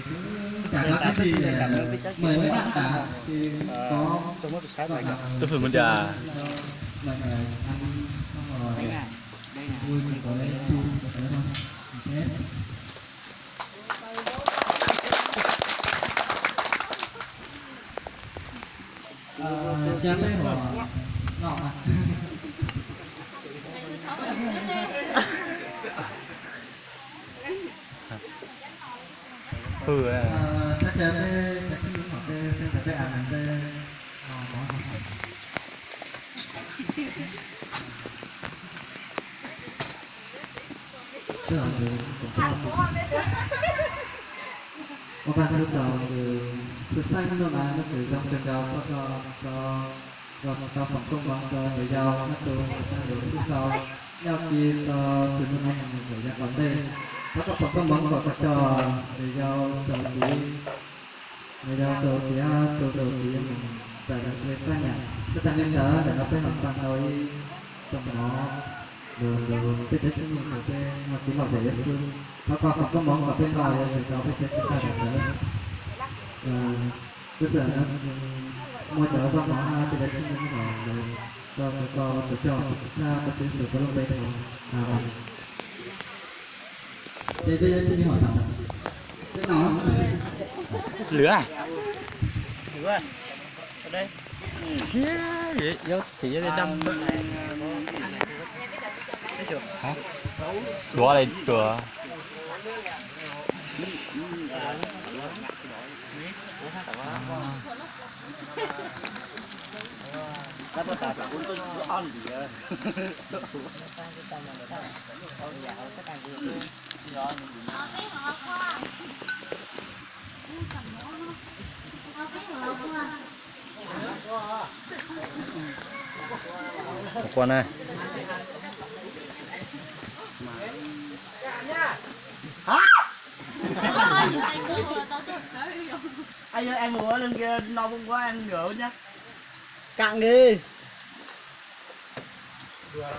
thì cũng chẳng có cái gì để mời mấy bạn cả thì có Tôi phải muốn già. mời ăn xong rồi vui cùng với chung với thế thôi. Thế chém đấy của nọ à. Chắc chắn với các chị hoặc cái sẽ phải ăn với tức là một bạn sẽ chọn sự xanh luôn mà nó phải trong trường cao cho phòng công bằng cho người giao nó cho người sự sau nhau đi cho trường trung anh người giao vấn đề các phòng công bằng của các trò người giao từ tí người giao từ tí từ tí giải được người xa nhà sẽ tăng lên đó để nó bên học bằng rồi trong đó rồi biết đến chứng minh của cái mà cũng là giải sư nó qua phòng công bằng và bên ngoài thì cháu biết đến chúng ta được đấy bây giờ nó mua trở ra nó biết đến chứng minh của cho người con để cho ra có chiến sự có lúc bên nào đây bây giờ xin hỏi thẳng cái nó lửa à? Lửa à? Ở đây vậy vô thì đây đâm hả? Bỏ đây cửa Các bạn ta cũng có ăn gì à? một con này Anh ơi, anh mua lên kia no bụng quá anh rượu nhá. cạn đi Dạ.